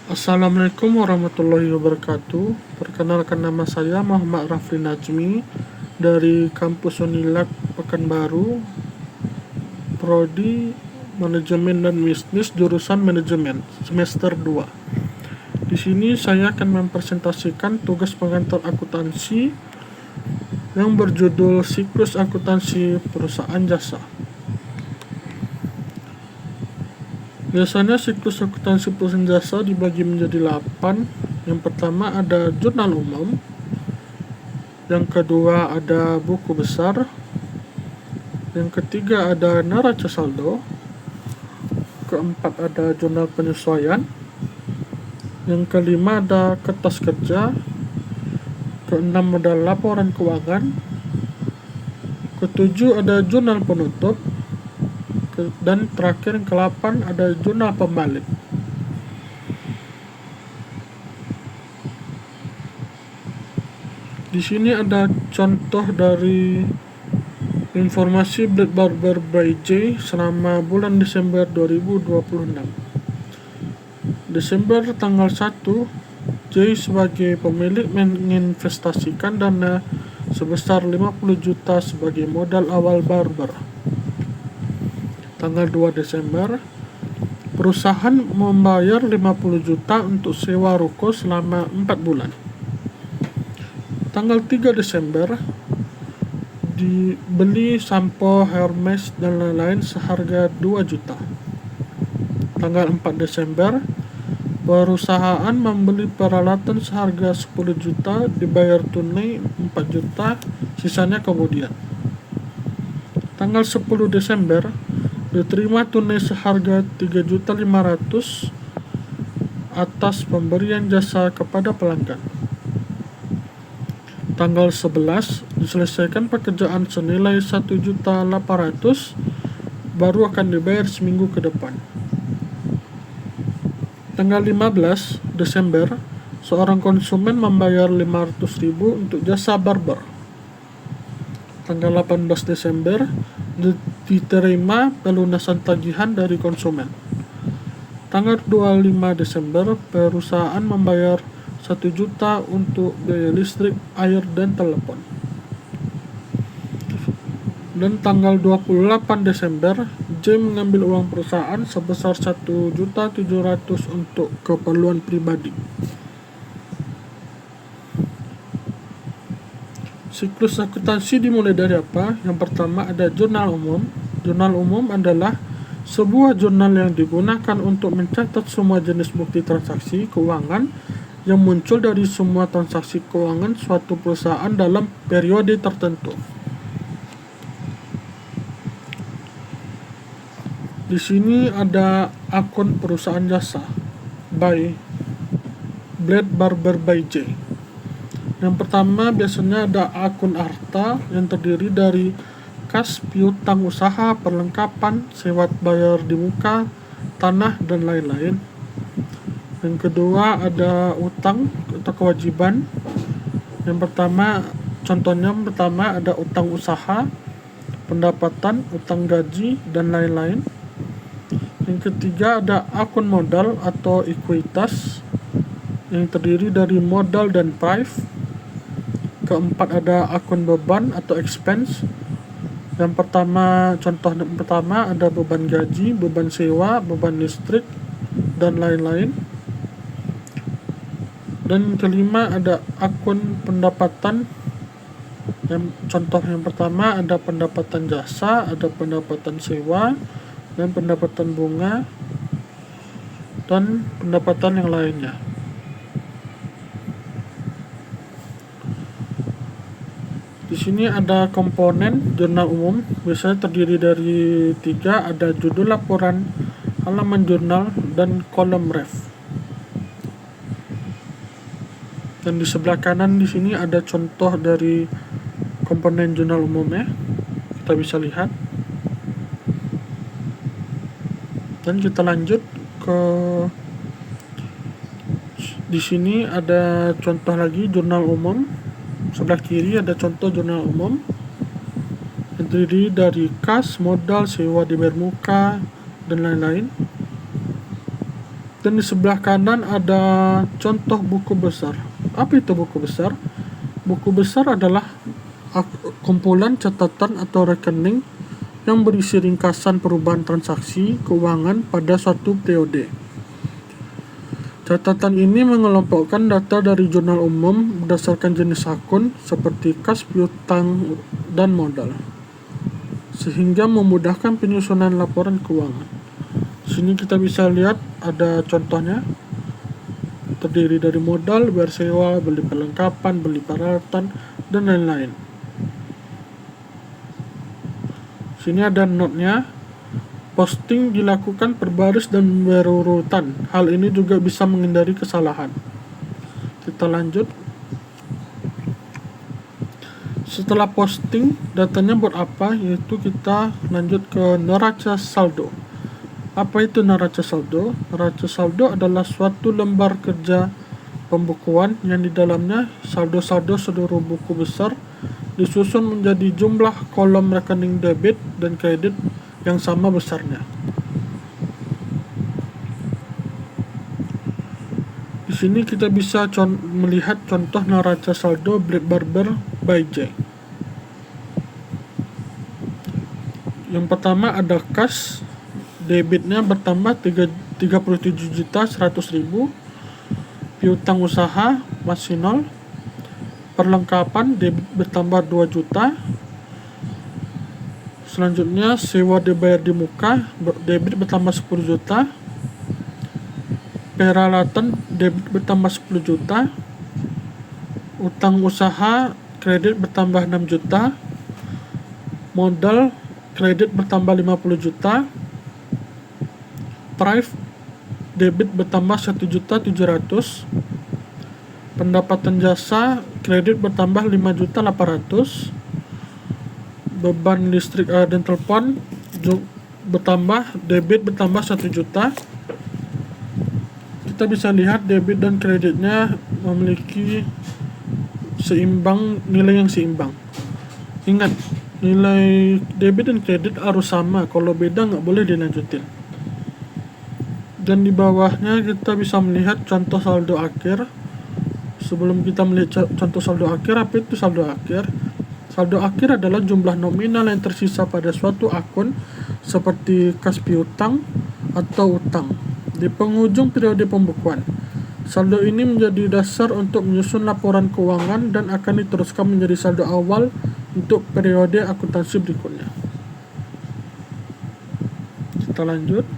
Assalamualaikum warahmatullahi wabarakatuh. Perkenalkan, nama saya Muhammad Rafli Najmi dari Kampus Unilab Pekanbaru, Prodi Manajemen dan Bisnis, jurusan Manajemen, semester 2. Di sini saya akan mempresentasikan tugas pengantar akuntansi yang berjudul Siklus Akuntansi Perusahaan Jasa. Biasanya siklus akuntansi perusahaan jasa dibagi menjadi 8. Yang pertama ada jurnal umum, yang kedua ada buku besar, yang ketiga ada neraca saldo, keempat ada jurnal penyesuaian, yang kelima ada kertas kerja, keenam ada laporan keuangan, ketujuh ada jurnal penutup, dan terakhir yang ke-8 ada jurnal pembalik. Di sini ada contoh dari informasi Blade Barber by J selama bulan Desember 2026. Desember tanggal 1, J sebagai pemilik menginvestasikan dana sebesar 50 juta sebagai modal awal barber. Tanggal 2 Desember, perusahaan membayar 50 juta untuk sewa ruko selama 4 bulan. Tanggal 3 Desember, dibeli sampo Hermes dan lain-lain seharga 2 juta. Tanggal 4 Desember, perusahaan membeli peralatan seharga 10 juta, dibayar tunai 4 juta, sisanya kemudian. Tanggal 10 Desember, diterima tunai seharga 3.500.000 atas pemberian jasa kepada pelanggan. Tanggal 11, diselesaikan pekerjaan senilai 1.800.000, baru akan dibayar seminggu ke depan. Tanggal 15 Desember, seorang konsumen membayar 500.000 untuk jasa barber. Tanggal 18 Desember, diterima pelunasan tagihan dari konsumen. Tanggal 25 Desember, perusahaan membayar 1 juta untuk biaya listrik, air, dan telepon. Dan tanggal 28 Desember, J mengambil uang perusahaan sebesar 1.700.000 untuk keperluan pribadi. Siklus akuntansi dimulai dari apa? Yang pertama ada jurnal umum. Jurnal umum adalah sebuah jurnal yang digunakan untuk mencatat semua jenis bukti transaksi keuangan yang muncul dari semua transaksi keuangan suatu perusahaan dalam periode tertentu. Di sini ada akun perusahaan jasa by Blade Barber by J. Yang pertama biasanya ada akun harta yang terdiri dari kas, piutang usaha, perlengkapan, sewa bayar di muka, tanah, dan lain-lain. Yang kedua ada utang atau kewajiban. Contohnya ada utang usaha, pendapatan, utang gaji, dan lain-lain. Yang ketiga ada akun modal atau ekuitas yang terdiri dari modal dan price. Keempat ada akun beban atau expense. Contoh pertama ada beban gaji, beban sewa, beban listrik, dan lain-lain. Dan kelima ada akun pendapatan. Contoh yang pertama ada pendapatan jasa, ada pendapatan sewa, dan pendapatan bunga, dan pendapatan yang lainnya. Di sini ada komponen jurnal umum, biasanya terdiri dari 3, ada judul laporan, halaman jurnal, dan kolom ref. Dan di sebelah kanan di sini ada contoh dari komponen jurnal umumnya, kita bisa lihat. Dan kita lanjut ke di sini ada contoh lagi jurnal umum. Sebelah kiri ada contoh jurnal umum yang terdiri dari kas, modal, sewa dibayar muka, dan lain-lain. Dan di sebelah kanan ada contoh buku besar. Apa itu buku besar? Buku besar adalah kumpulan catatan atau rekening yang berisi ringkasan perubahan transaksi keuangan pada suatu periode. Catatan ini mengelompokkan data dari jurnal umum berdasarkan jenis akun seperti kas, piutang, dan modal, sehingga memudahkan penyusunan laporan keuangan. Sini kita bisa lihat ada contohnya, terdiri dari modal, bayar sewa, beli perlengkapan, beli peralatan, dan lain-lain. Sini ada notnya, posting dilakukan per baris dan berurutan. Hal ini juga bisa menghindari kesalahan. Kita lanjut. Setelah posting, datanya buat apa? Yaitu kita lanjut ke neraca saldo. Apa itu neraca saldo? Neraca saldo adalah suatu lembar kerja pembukuan yang di dalamnya saldo-saldo seluruh buku besar disusun menjadi jumlah kolom rekening debit dan kredit yang sama besarnya. Di sini kita bisa melihat contoh neraca saldo Blade Barber by J. Yang pertama ada kas, debitnya bertambah 37.100.000, piutang usaha masih 0, perlengkapan debit bertambah 2 juta. Selanjutnya sewa dibayar di muka, debit bertambah 10 juta, peralatan debit bertambah 10 juta, utang usaha kredit bertambah 6 juta, modal kredit bertambah 50 juta, Prive debit bertambah 1.700.000, pendapatan jasa kredit bertambah 5.800.000, beban listrik, air, dan telepon bertambah, debit bertambah 1 juta. Kita bisa lihat debit dan kreditnya memiliki nilai yang seimbang. Ingat, nilai debit dan kredit harus sama, kalau beda nggak boleh dilanjutin. Dan di bawahnya kita bisa melihat contoh saldo akhir. Sebelum kita melihat contoh saldo akhir, apa itu saldo akhir? Saldo akhir adalah jumlah nominal yang tersisa pada suatu akun seperti kas piutang atau utang di penghujung periode pembukuan. Saldo ini menjadi dasar untuk menyusun laporan keuangan dan akan diteruskan menjadi saldo awal untuk periode akuntansi berikutnya. Kita lanjut.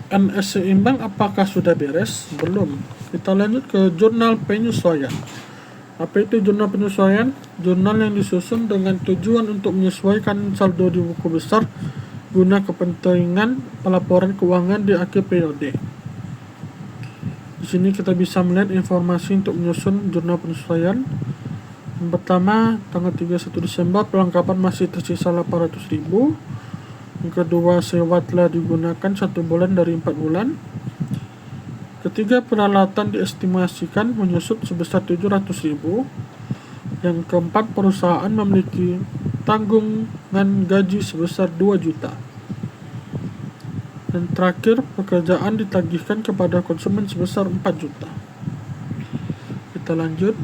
NS seimbang apakah sudah beres? Belum. Kita lanjut ke jurnal penyesuaian. Apa itu jurnal penyesuaian? Jurnal yang disusun dengan tujuan untuk menyesuaikan saldo di buku besar guna kepentingan pelaporan keuangan di akhir periode. Di sini kita bisa melihat informasi untuk menyusun jurnal penyesuaian. Yang pertama, tanggal 31 Desember perlengkapan masih tersisa 800.000. Yang kedua, sewa telah digunakan 1 bulan dari 4 bulan. Ketiga, peralatan diestimasikan menyusut sebesar 700.000. Yang keempat, perusahaan memiliki tanggungan gaji sebesar 2 juta. Dan terakhir, pekerjaan ditagihkan kepada konsumen sebesar 4 juta. Kita lanjut.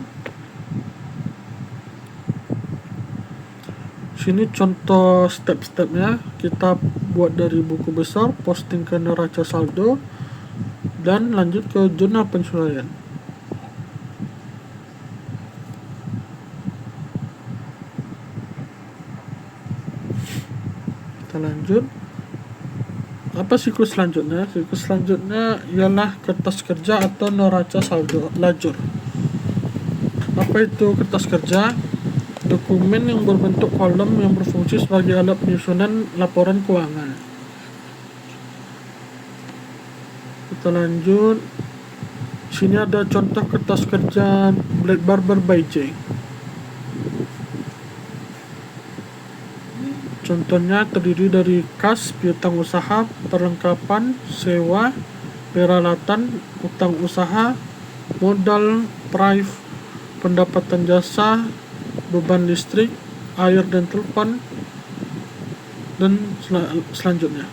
Sini contoh step-stepnya, kita buat dari buku besar, posting ke neraca saldo, dan lanjut ke jurnal penyesuaian. Kita lanjut. Apa siklus selanjutnya? Siklus selanjutnya ialah kertas kerja atau neraca saldo lajur. Apa itu kertas kerja? Dokumen yang berbentuk kolom yang berfungsi sebagai alat penyusunan laporan keuangan. Kita lanjut. Sini ada contoh kertas kerja Blade Barber by J. Contohnya terdiri dari kas, piutang usaha, perlengkapan, sewa, peralatan, utang usaha, modal, prive, pendapatan jasa, beban listrik, air, dan telepon, dan selanjutnya.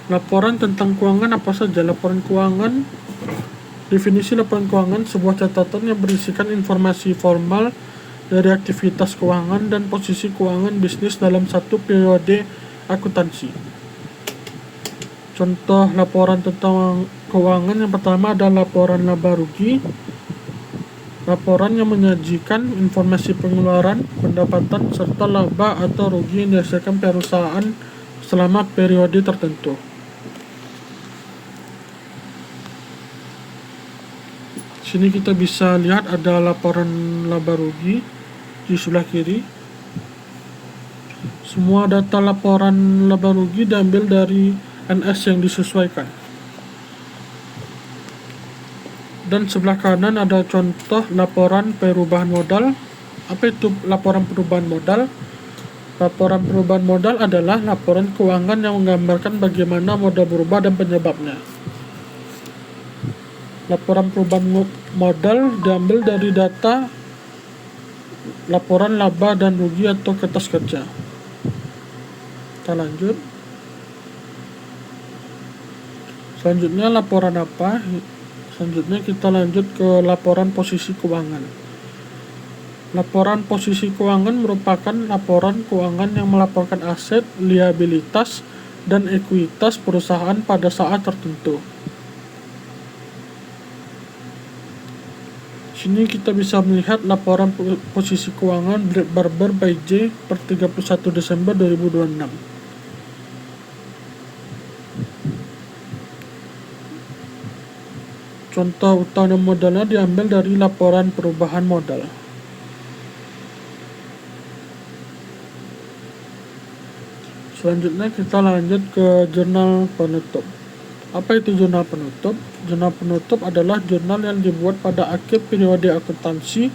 Laporan tentang keuangan apa saja? Laporan keuangan, definisi laporan keuangan, sebuah catatan yang berisikan informasi formal dari aktivitas keuangan dan posisi keuangan bisnis dalam satu periode akuntansi. Contoh laporan tentang keuangan yang pertama ada laporan laba rugi. Laporan yang menyajikan informasi pengeluaran, pendapatan, serta laba atau rugi yang dihasilkan perusahaan selama periode tertentu. Sini kita bisa lihat ada laporan laba rugi di sebelah kiri. Semua data laporan laba rugi diambil dari NS yang disesuaikan. Dan sebelah kanan ada contoh laporan perubahan modal. Apa itu laporan perubahan modal? Laporan perubahan modal adalah laporan keuangan yang menggambarkan bagaimana modal berubah dan penyebabnya. Laporan perubahan modal diambil dari data laporan laba dan rugi atau kertas kerja. Kita lanjut. Selanjutnya laporan apa? Selanjutnya kita lanjut ke laporan posisi keuangan. Laporan posisi keuangan merupakan laporan keuangan yang melaporkan aset, liabilitas, dan ekuitas perusahaan pada saat tertentu. Sini kita bisa melihat laporan posisi keuangan Blade Barber by J per 31 Desember 2026. Contoh utama modalnya diambil dari laporan perubahan modal. Selanjutnya kita lanjut ke jurnal penutup. Apa itu jurnal penutup? Jurnal penutup adalah jurnal yang dibuat pada akhir periode akuntansi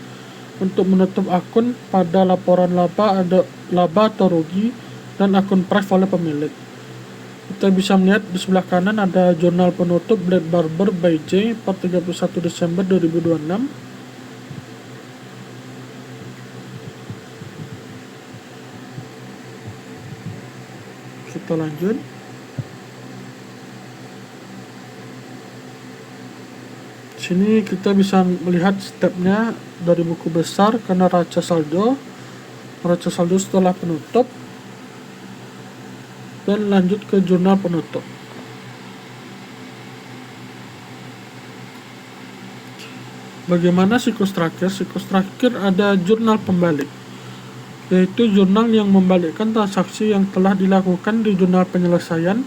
untuk menutup akun pada laporan laba atau rugi dan akun pref oleh pemilik. Kita bisa melihat di sebelah kanan ada jurnal penutup Blade Barber by J per 31 Desember 2026. Kita lanjut. Sini kita bisa melihat stepnya dari buku besar ke neraca saldo setelah penutup, dan lanjut ke jurnal penutup. Bagaimana siklus terakhir? Siklus terakhir ada jurnal pembalik, yaitu jurnal yang membalikkan transaksi yang telah dilakukan di jurnal penyelesaian.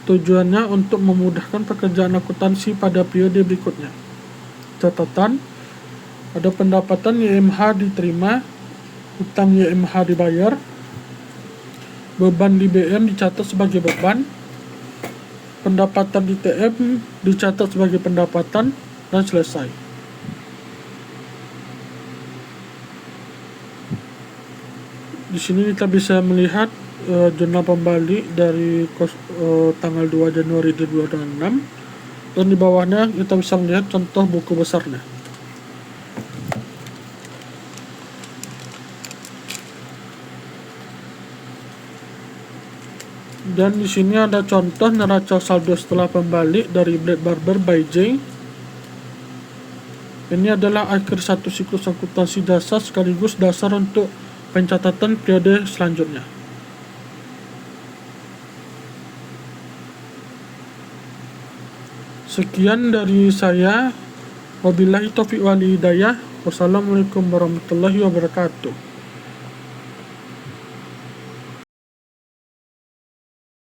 Tujuannya untuk memudahkan pekerjaan akuntansi pada periode berikutnya. Catatan: ada pendapatan YMH diterima, utang YMH dibayar, beban di BM dicatat sebagai beban, pendapatan di TM dicatat sebagai pendapatan, dan selesai. Di sini kita bisa melihat jurnal pembalik dari tanggal 2 Januari 2026, dan di bawahnya kita bisa melihat contoh buku besarnya. Dan di sini ada contoh neraca saldo setelah pembalik dari Blade Barber by J. Ini adalah akhir satu siklus akuntansi dasar sekaligus dasar untuk pencatatan periode selanjutnya. Sekian dari saya. Wabillahi taufiq wal hidayah. Wassalamualaikum warahmatullahi wabarakatuh.